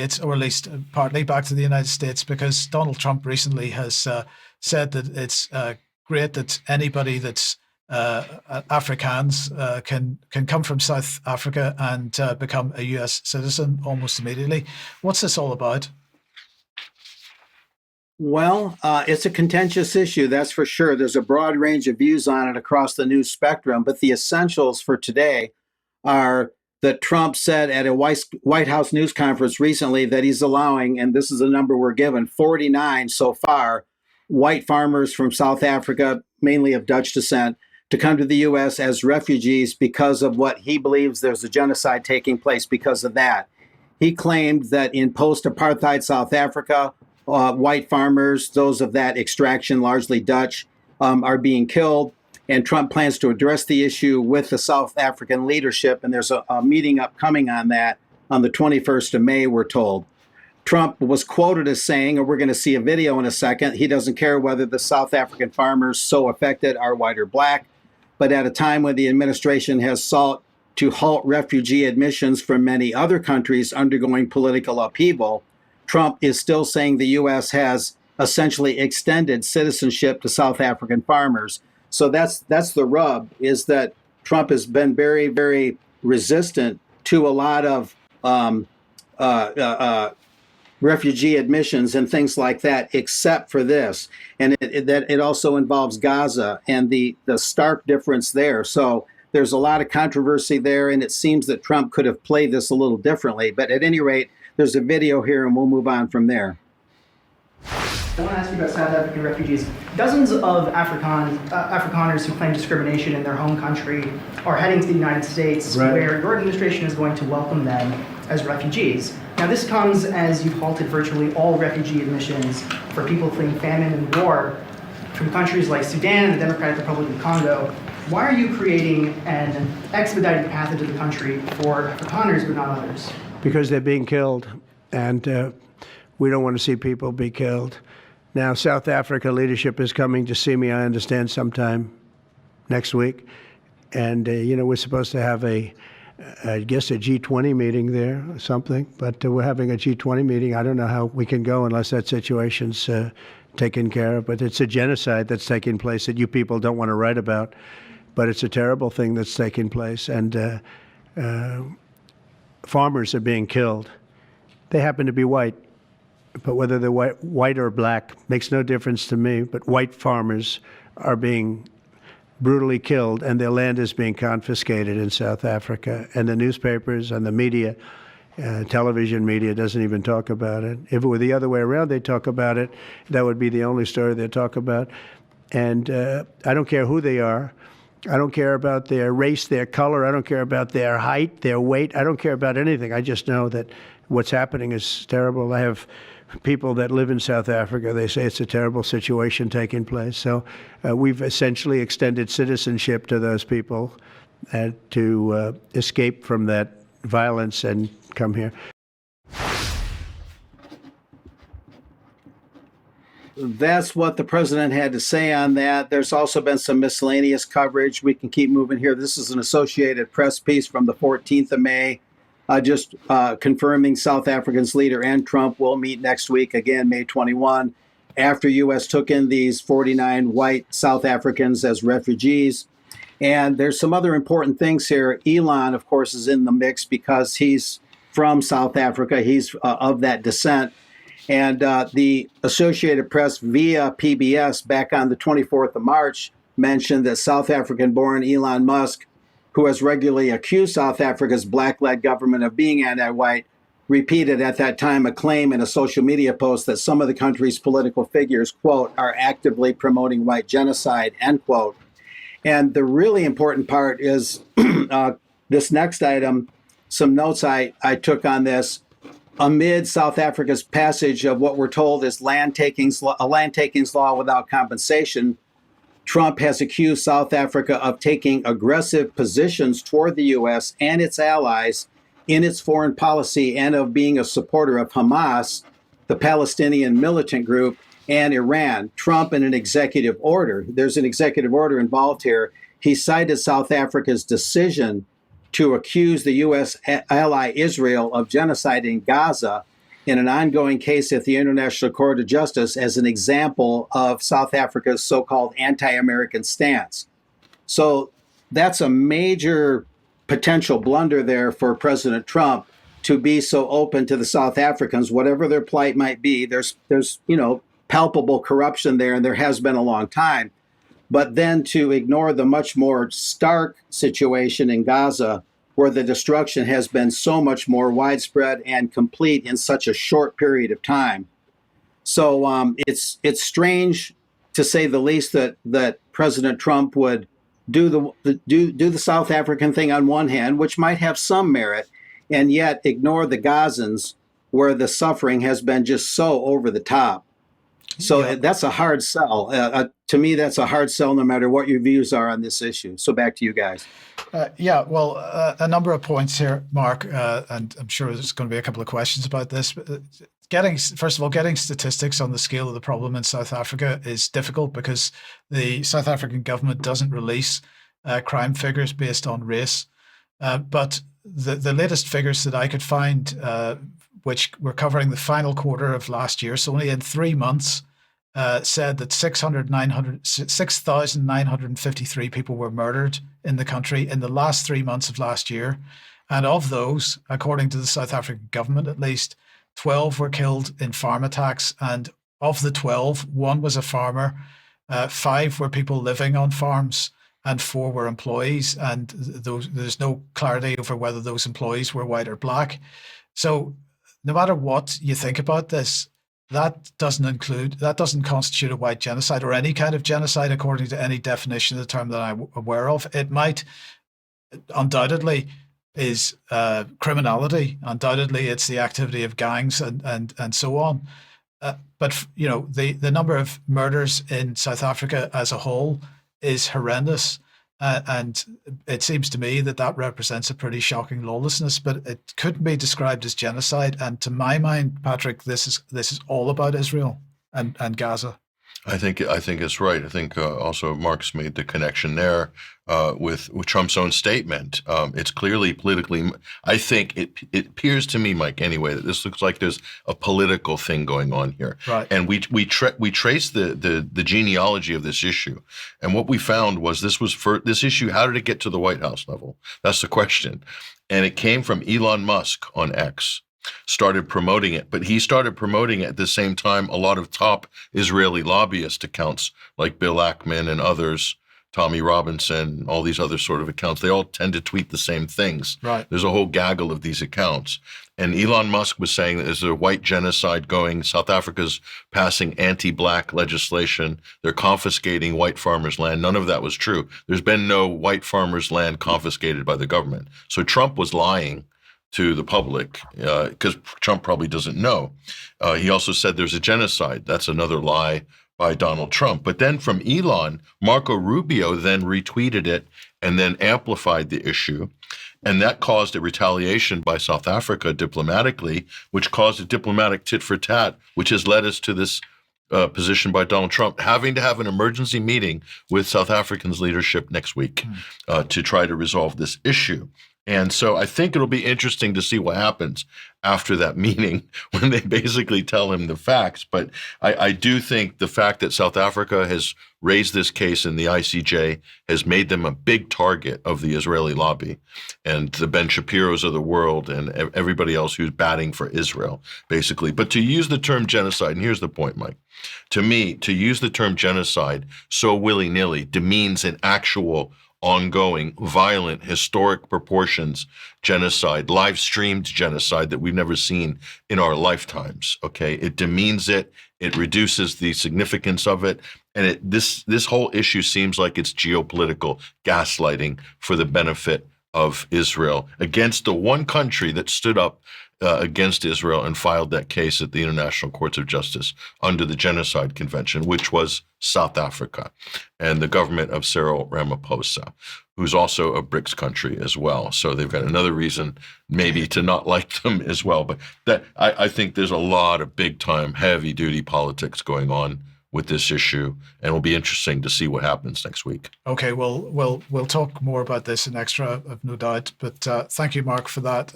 States, or at least partly back to the United States, because Donald Trump recently has said that it's great that anybody that's Afrikaans can come from South Africa and become a US citizen almost immediately. What's this all about? Well, it's a contentious issue, that's for sure. There's a broad range of views on it across the news spectrum, but the essentials for today are that Trump said at a White House news conference recently that he's allowing, and this is the number we're given, 49 so far, white farmers from South Africa, mainly of Dutch descent, to come to the U.S. as refugees because of what he believes there's a genocide taking place because of that. He claimed that in post-apartheid South Africa, white farmers, those of that extraction, largely Dutch, are being killed. And Trump plans to address the issue with the South African leadership. And there's a meeting upcoming on that on the 21st of May, we're told. Trump was quoted as saying, and we're going to see a video in a second, he doesn't care whether the South African farmers so affected are white or black. But at a time when the administration has sought to halt refugee admissions from many other countries undergoing political upheaval, Trump is still saying the U.S. has essentially extended citizenship to South African farmers. So that's the rub, is that Trump has been very, very resistant to a lot of refugee admissions and things like that, except for this. And it also involves Gaza and the stark difference there. So there's a lot of controversy there, and it seems that Trump could have played this a little differently. But at any rate, there's a video here, and we'll move on from there. I want to ask you about South African refugees. Dozens of Afrikaners who claim discrimination in their home country are heading to the United States, right, where your administration is going to welcome them as refugees. Now, this comes as you've halted virtually all refugee admissions for people fleeing famine and war from countries like Sudan and the Democratic Republic of Congo. Why are you creating an expedited path into the country for Afrikaners but not others? Because they're being killed, and we don't want to see people be killed. Now, South Africa leadership is coming to see me, I understand, sometime next week. And, we're supposed to have I guess a G20 meeting there or something. But we're having a G20 meeting. I don't know how we can go unless that situation's taken care of. But it's a genocide that's taking place that you people don't want to write about. But it's a terrible thing that's taking place. And farmers are being killed. They happen to be white. But whether they're white or black makes no difference to me. But white farmers are being brutally killed, and their land is being confiscated in South Africa. And the newspapers and the media, television media, doesn't even talk about it. If it were the other way around, they'd talk about it. That would be the only story they'd talk about. And I don't care who they are. I don't care about their race, their color. I don't care about their height, their weight. I don't care about anything. I just know that what's happening is terrible. I have people that live in South Africa. They say it's a terrible situation taking place. So we've essentially extended citizenship to those people to escape from that violence and come here. That's what the president had to say on that. There's also been some miscellaneous coverage. We can keep moving here. This is an Associated Press piece from the 14th of May. Just confirming South Africa's leader and Trump will meet next week, again, May 21, after U.S. took in these 49 white South Africans as refugees. And there's some other important things here. Elon, of course, is in the mix because he's from South Africa. He's of that descent. And the Associated Press via PBS back on the 24th of March mentioned that South African-born Elon Musk, who has regularly accused South Africa's black-led government of being anti-white, repeated at that time a claim in a social media post that some of the country's political figures, quote, are actively promoting white genocide, end quote. And the really important part is this next item, some notes I took on this. Amid South Africa's passage of what we're told is a land takings law without compensation, Trump has accused South Africa of taking aggressive positions toward the U.S. and its allies in its foreign policy and of being a supporter of Hamas, the Palestinian militant group, and Iran. Trump, in an executive order, there's an executive order involved here, he cited South Africa's decision to accuse the U.S. ally Israel of genocide in Gaza in an ongoing case at the International Court of Justice as an example of South Africa's so-called anti-American stance. So that's a major potential blunder there for President Trump to be so open to the South Africans, whatever their plight might be. There's palpable corruption there, and there has been a long time. But then to ignore the much more stark situation in Gaza, where the destruction has been so much more widespread and complete in such a short period of time. So it's strange, to say the least, that President Trump would do the South African thing on one hand, which might have some merit, and yet ignore the Gazans, where the suffering has been just so over the top. So that's a hard sell. To me, that's a hard sell, no matter what your views are on this issue. So back to you guys. A number of points here, Mark, and I'm sure there's going to be a couple of questions about this. First of all, getting statistics on the scale of the problem in South Africa is difficult because the South African government doesn't release crime figures based on race. But the latest figures that I could find, which were covering the final quarter of last year, so only in 3 months, said that 6,953 people were murdered in the country in the last 3 months of last year. And of those, according to the South African government, at least 12 were killed in farm attacks. And of the 12, 1 was a farmer, 5 were people living on farms, and 4 were employees. And there's no clarity over whether those employees were white or black. So no matter what you think about this, that doesn't constitute a white genocide or any kind of genocide according to any definition of the term that I'm aware of. It might undoubtedly is criminality. Undoubtedly, it's the activity of gangs and so on. But the number of murders in South Africa as a whole is horrendous. And it seems to me that represents a pretty shocking lawlessness, but it couldn't be described as genocide. And to my mind, Patrick, this is all about Israel and Gaza. I think it's right. I think also Mark's made the connection there with Trump's own statement. It's clearly politically. I think it appears to me, Mike, anyway, that this looks like there's a political thing going on here. Right. And we traced the genealogy of this issue, and what we found was this issue. How did it get to the White House level? That's the question, and it came from Elon Musk on X. Started promoting it, but he started promoting it at the same time a lot of top Israeli lobbyist accounts like Bill Ackman and others, Tommy Robinson, all these other sort of accounts, they all tend to tweet the same things. Right. There's a whole gaggle of these accounts. And Elon Musk was saying that there's a white genocide going. South Africa's passing anti-black legislation. They're confiscating white farmers' land. None of that was true. There's been no white farmers' land confiscated by the government. So Trump was lying to the public, because Trump probably doesn't know. He also said there's a genocide. That's another lie by Donald Trump. But then from Elon, Marco Rubio then retweeted it and then amplified the issue. And that caused a retaliation by South Africa diplomatically, which caused a diplomatic tit for tat, which has led us to this position by Donald Trump having to have an emergency meeting with South Africans leadership next week to try to resolve this issue. And so I think it'll be interesting to see what happens after that meeting when they basically tell him the facts. But I do think the fact that South Africa has raised this case in the ICJ has made them a big target of the Israeli lobby and the Ben Shapiros of the world and everybody else who's batting for Israel, basically. But to use the term genocide, and here's the point, Mike, to me, to use the term genocide so willy-nilly demeans an actual ongoing, violent, historic proportions genocide, live-streamed genocide that we've never seen in our lifetimes, okay? It demeans it, it reduces the significance of it, and this whole issue seems like it's geopolitical gaslighting for the benefit of Israel against the one country that stood up against Israel and filed that case at the International Courts of Justice under the Genocide Convention, which was South Africa and the government of Cyril Ramaphosa, who's also a BRICS country as well. So they've got another reason maybe to not like them as well. But that I think there's a lot of big-time, heavy-duty politics going on with this issue, and it'll be interesting to see what happens next week. Okay, well, we'll talk more about this in extra, I've no doubt. But thank you, Mark, for that.